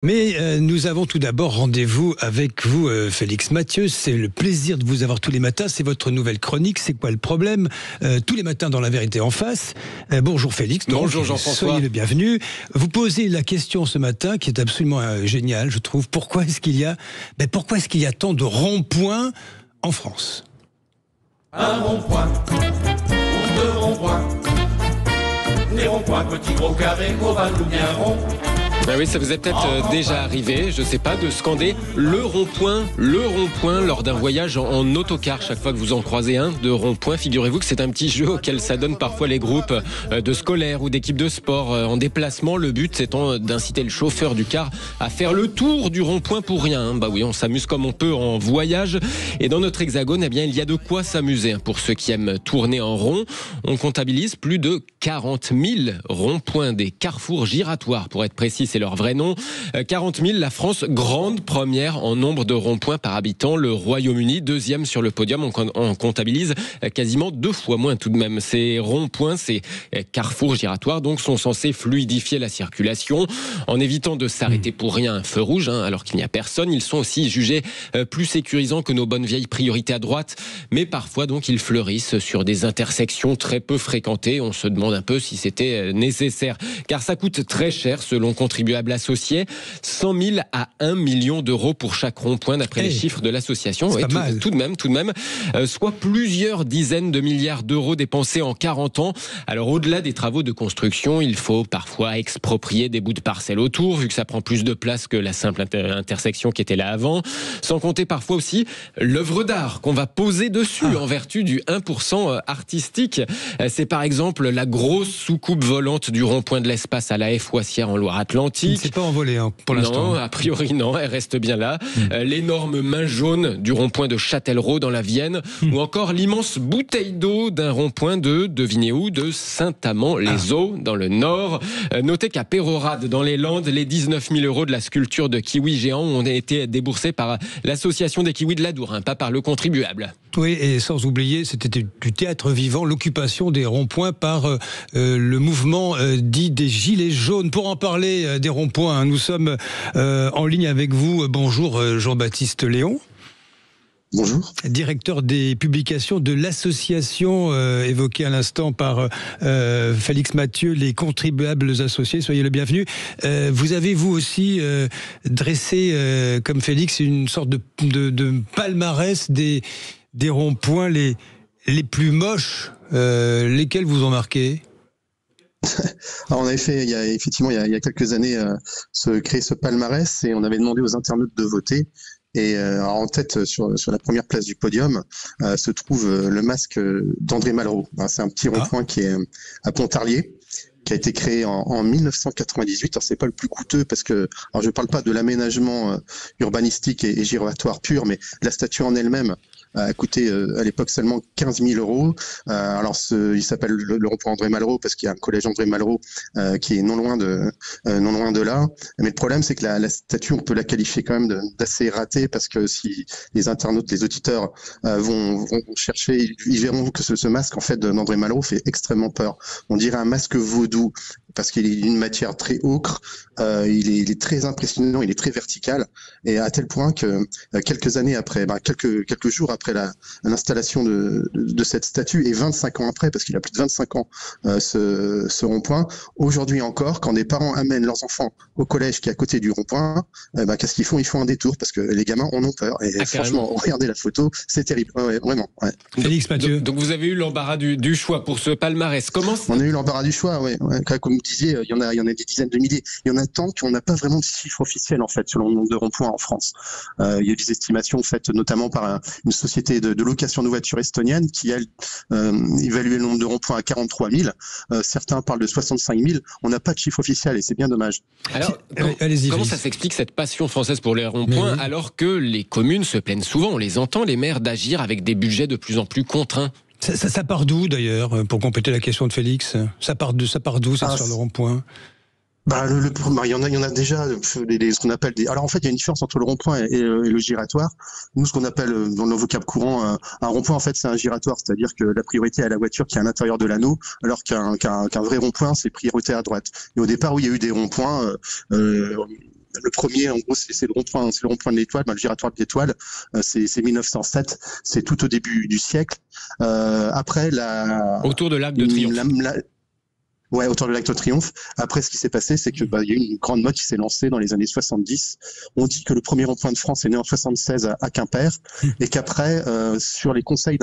Mais nous avons tout d'abord rendez-vous avec vous, Félix Mathieu. C'est le plaisir de vous avoir tous les matins. C'est votre nouvelle chronique. C'est quoi le problème? Tous les matins dans La Vérité en face. Bonjour Félix. Bonjour Jean-François. Soyez le bienvenu. Vous posez la question ce matin qui est absolument géniale, je trouve. Pourquoi est-ce qu'il y a tant de ronds-points en France? Un rond-point, ou deux ronds-points. Les ronds-points, petits, gros, carrés, ovales ou bien ronds. Ben oui, ça vous est peut-être déjà arrivé, je sais pas, de scander le rond-point lors d'un voyage en autocar. Chaque fois que vous en croisez un de rond-point, figurez-vous que c'est un petit jeu auquel s'adonnent parfois les groupes de scolaires ou d'équipes de sport en déplacement. Le but étant d'inciter le chauffeur du car à faire le tour du rond-point pour rien. Bah oui, on s'amuse comme on peut en voyage. Et dans notre hexagone, eh bien, il y a de quoi s'amuser. Pour ceux qui aiment tourner en rond, on comptabilise plus de 40 000 ronds-points, des carrefours giratoires pour être précis. C'est leur vrai nom. 40 000, la France, grande première en nombre de ronds-points par habitant. Le Royaume-Uni, deuxième sur le podium. On comptabilise quasiment 2 fois moins tout de même. Ces ronds-points, ces carrefours giratoires, donc, sont censés fluidifier la circulation en évitant de s'arrêter pour rien à un feu rouge, alors qu'il n'y a personne. Ils sont aussi jugés plus sécurisants que nos bonnes vieilles priorités à droite. Mais parfois, donc, ils fleurissent sur des intersections très peu fréquentées. On se demande un peu si c'était nécessaire. Car ça coûte très cher selon contribuables associés, 100 000 à 1 million d'euros pour chaque rond-point d'après les chiffres de l'association. C'est tout de même, soit plusieurs dizaines de milliards d'euros dépensés en 40 ans. Alors au-delà des travaux de construction, il faut parfois exproprier des bouts de parcelles autour, vu que ça prend plus de place que la simple intersection qui était là avant. Sans compter parfois aussi l'œuvre d'art qu'on va poser dessus en vertu du 1% artistique. C'est par exemple la grosse soucoupe volante du rond-point de l'Espace à la Foissière en Loire-Atlantique. Il ne s'est pas envolé pour l'instant. Non, a priori non, elle reste bien là. L'énorme main jaune du rond-point de Châtellerault dans la Vienne, ou encore l'immense bouteille d'eau d'un rond-point de, devinez où, de Saint-Amand-les-Eaux dans le Nord. Notez qu'à Pérorade dans les Landes, les 19 000 euros de la sculpture de kiwi géant ont été déboursés par l'association des kiwis de l'Adour, pas par le contribuable. Oui, et sans oublier, c'était du théâtre vivant, l'occupation des ronds-points par le mouvement dit des Gilets jaunes. Pour en parler des ronds-points, nous sommes en ligne avec vous. Bonjour Jean-Baptiste Léon. Bonjour. Directeur des publications de l'association évoquée à l'instant par Félix Mathieu, les contribuables associés. Soyez le bienvenu. Vous avez vous aussi dressé, comme Félix, une sorte de palmarès des ronds-points les plus moches, lesquels vous ont marqué? Alors on avait fait, il y a quelques années, créer ce palmarès et on avait demandé aux internautes de voter. Et en tête, sur la première place du podium, se trouve le masque d'André Malraux. C'est un petit rond-point qui est à Pontarlier, qui a été créé en 1998. Alors c'est pas le plus coûteux parce que, alors je parle pas de l'aménagement urbanistique et giratoire pur, mais la statue en elle-même a coûté à l'époque seulement 15 000 euros. Alors il s'appelle le rond-point André Malraux parce qu'il y a un collège André Malraux qui est non loin de là. Mais le problème, c'est que la statue, on peut la qualifier quand même d'assez ratée parce que si les internautes, les auditeurs vont chercher, ils verront que ce masque en fait d'André Malraux fait extrêmement peur. On dirait un masque vaudou parce qu'il est d'une matière très ocre, il est très impressionnant, il est très vertical, et à tel point que quelques années après, quelques jours après l'installation de cette statue, et 25 ans après, parce qu'il a plus de 25 ans ce rond-point, aujourd'hui encore, quand des parents amènent leurs enfants au collège qui est à côté du rond-point, qu'est-ce qu'ils font? Ils font un détour parce que les gamins en ont peur. Et franchement, regardez la photo, c'est terrible, vraiment. Ouais. Félix Mathieu. Donc vous avez eu l'embarras du choix pour ce palmarès. On a eu l'embarras du choix, ouais. Comme vous disiez, il y en a des dizaines de milliers. Il y en a tant qu'on n'a pas vraiment de chiffre officiel en fait sur le nombre de ronds-points en France. Il y a des estimations faites notamment par une société de location de voitures estonienne qui a évalué le nombre de ronds-points à 43 000. Certains parlent de 65 000. On n'a pas de chiffre officiel et c'est bien dommage. Alors, comment ça s'explique cette passion française pour les ronds-points alors que les communes se plaignent souvent, on les entend, les maires, d'agir avec des budgets de plus en plus contraints? Ça part d'où d'ailleurs, pour compléter la question de Félix? Ça part d'où cette sur le rond-point? Il y en a déjà ce qu'on appelle des. Alors en fait, il y a une différence entre le rond-point et le giratoire. Nous, ce qu'on appelle dans le vocable courant un rond-point, en fait, c'est un giratoire, c'est-à-dire que la priorité est à la voiture qui est à l'intérieur de l'anneau, alors qu'un vrai rond-point, c'est priorité à droite. Et au départ, où il y a eu des ronds-points, le premier, en gros, c'est le rond-point de l'Étoile, le giratoire de l'Étoile. C'est 1907. C'est tout au début du siècle. Après autour de l'Arc de Triomphe. Ouais, autour de l'Arc de Triomphe. Après, ce qui s'est passé, c'est que il y a eu une grande mode qui s'est lancée dans les années 70. On dit que le premier rond-point de France est né en 76 à Quimper, et qu'après, sur les conseils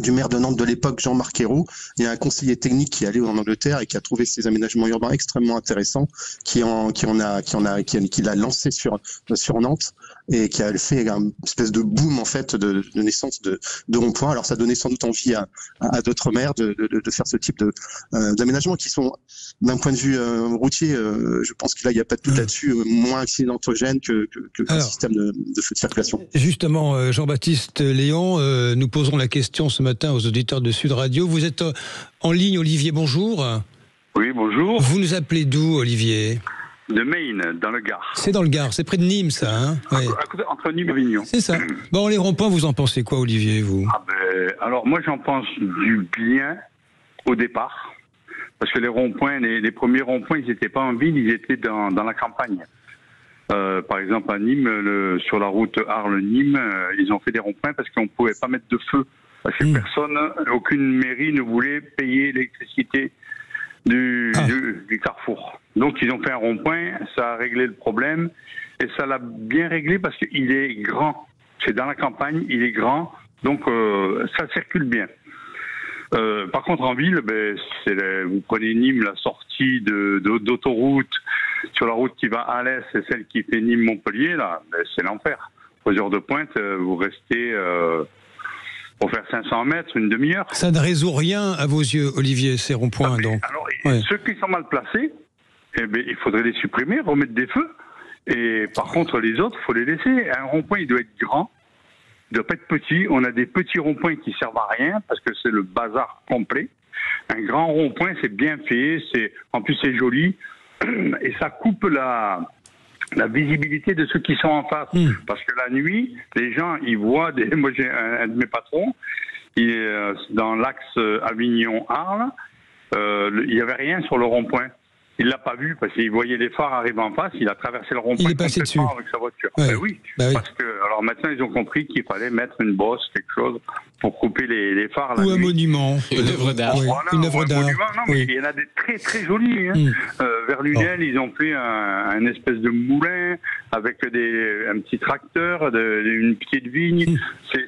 du maire de Nantes de l'époque, Jean-Marc Ayrault, il y a un conseiller technique qui est allé en Angleterre et qui a trouvé ces aménagements urbains extrêmement intéressants, qui l'a lancé sur Nantes, et qui a fait une espèce de boom en fait de naissance de ronds-points. Alors ça donnait sans doute envie à d'autres maires de faire ce type d'aménagements qui sont, d'un point de vue routier, je pense que là il n'y a pas de doute là-dessus, moins accidentogène qu'un système de feu de circulation. Justement, Jean-Baptiste Léon, nous poserons la question ce matin aux auditeurs de Sud Radio. Vous êtes en ligne, Olivier, bonjour. Oui, bonjour. Vous nous appelez d'où, Olivier ? De Maine, dans le Gard. C'est dans le Gard, c'est près de Nîmes, ça, hein ? Ouais. Entre Nîmes et Avignon. C'est ça. Bon, les ronds-points, vous en pensez quoi, Olivier, vous ? Alors, moi, j'en pense du bien au départ. Parce que les ronds-points, les premiers ronds-points, ils n'étaient pas en ville, ils étaient dans la campagne. Par exemple, à Nîmes, sur la route Arles-Nîmes, ils ont fait des ronds-points parce qu'on ne pouvait pas mettre de feu. Parce que aucune mairie ne voulait payer l'électricité du carrefour. Donc ils ont fait un rond-point, ça a réglé le problème, et ça l'a bien réglé parce qu'il est grand. C'est dans la campagne, il est grand, donc ça circule bien. Par contre en ville, vous prenez Nîmes, la sortie d'autoroute sur la route qui va à l'est, c'est celle qui fait Nîmes-Montpellier, là, c'est l'enfer. Aux heures de pointe, vous restez... pour faire 500 mètres, une demi-heure. Ça ne résout rien à vos yeux, Olivier, ces ronds-points, donc. Alors, ceux qui sont mal placés, il faudrait les supprimer, remettre des feux. Et par contre, les autres, il faut les laisser. Un rond-point, il doit être grand, il ne doit pas être petit. On a des petits ronds-points qui servent à rien, parce que c'est le bazar complet. Un grand rond-point, c'est bien fait, en plus c'est joli, et ça coupe la visibilité de ceux qui sont en face. Parce que la nuit, les gens, ils voient moi, j'ai un de mes patrons, il est dans l'axe Avignon-Arles, il n'y avait rien sur le rond-point. Il l'a pas vu parce qu'il voyait les phares arriver en face, il a traversé le rond-point il est passé dessus avec sa voiture. Ouais. Oui. Parce que alors maintenant ils ont compris qu'il fallait mettre une bosse, quelque chose pour couper les phares la nuit. Ou un nuit. monument. Une œuvre d'art. Oui. Voilà, une œuvre d'art. Non, mais il y en a des très très jolis. Vers Lunel, ils ont fait un espèce de moulin avec un petit tracteur, une petite vigne.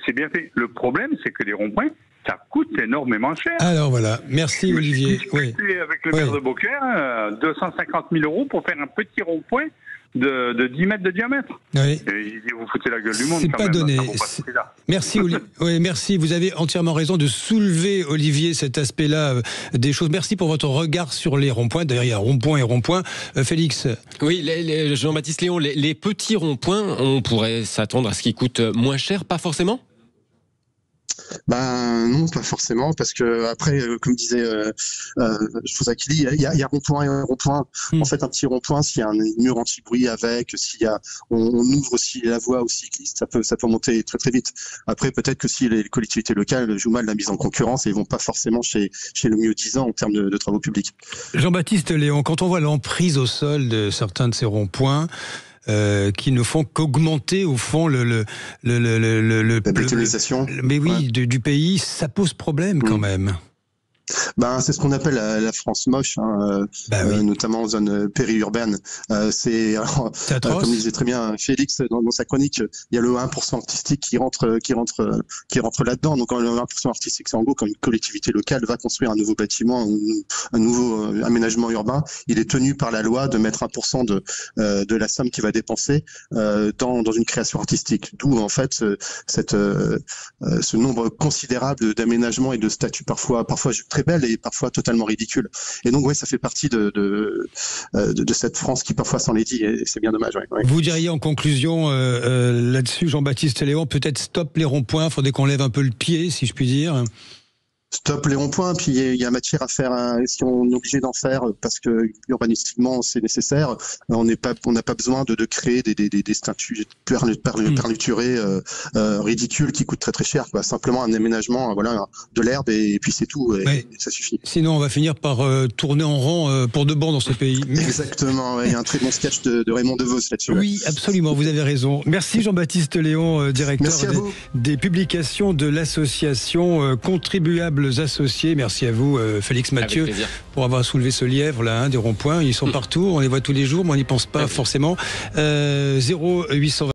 C'est bien fait. Le problème, c'est que les ronds-points, ça coûte énormément cher. Alors voilà, merci Olivier. Oui. Avec le maire de Beaucaire, 250 000 € pour faire un petit rond-point de 10 mètres de diamètre. Oui. Et il dit, vous foutez la gueule du monde. C'est pas donné. Merci Olivier. Oui, merci. Vous avez entièrement raison de soulever, Olivier, cet aspect-là des choses. Merci pour votre regard sur les ronds-points. D'ailleurs, il y a rond-point et rond-point. Félix. Oui, Jean-Baptiste Léon, les petits ronds-points, on pourrait s'attendre à ce qu'ils coûtent moins cher, pas forcément ? Non, pas forcément, parce que après, comme disait Josakili, il y a rond-point et rond-point. En fait, un petit rond-point, s'il y a un mur anti-bruit avec, on ouvre aussi la voie aux cyclistes, ça peut monter très très vite. Après, peut-être que si les collectivités locales jouent mal la mise en concurrence, ils vont pas forcément chez le mieux-disant en termes de travaux publics. Jean-Baptiste Léon, quand on voit l'emprise au sol de certains de ces ronds-points, qui ne font qu'augmenter au fond la bétonisation. Mais oui, du pays, ça pose problème quand même. C'est ce qu'on appelle la France moche, notamment en zone périurbaine. C'est comme disait très bien Félix dans sa chronique, il y a le 1% artistique qui rentre là-dedans. Donc le 1% artistique, c'est en gros quand une collectivité locale va construire un nouveau bâtiment, un nouveau aménagement urbain, il est tenu par la loi de mettre 1% de la somme qu'il va dépenser dans une création artistique. D'où en fait ce nombre considérable d'aménagements et de statuts parfois très belles et parfois totalement ridicules. Et donc ça fait partie de cette France qui parfois s'en est dit, et c'est bien dommage. Ouais. Vous diriez en conclusion là-dessus, Jean-Baptiste Léon, peut-être stop les ronds-points, il faudrait qu'on lève un peu le pied, si je puis dire. Stop les ronds-points, puis il y a matière à faire. Si on est obligé d'en faire parce que urbanistiquement c'est nécessaire, on n'a pas besoin de créer des statues perluturées ridicules qui coûtent très très cher. Quoi. Simplement un aménagement, voilà, de l'herbe et puis c'est tout. Et ça suffit. Sinon, on va finir par tourner en rond pour de bon dans ce pays. Exactement. Il y a un très bon sketch de Raymond Devos là-dessus. Oui, absolument. Vous avez raison. Merci Jean-Baptiste Léon, directeur des publications de l'association Contribuables Associés. Merci à vous, Félix Mathieu, pour avoir soulevé ce lièvre là, des ronds-points. Ils sont partout, on les voit tous les jours, mais on n'y pense pas forcément. 0820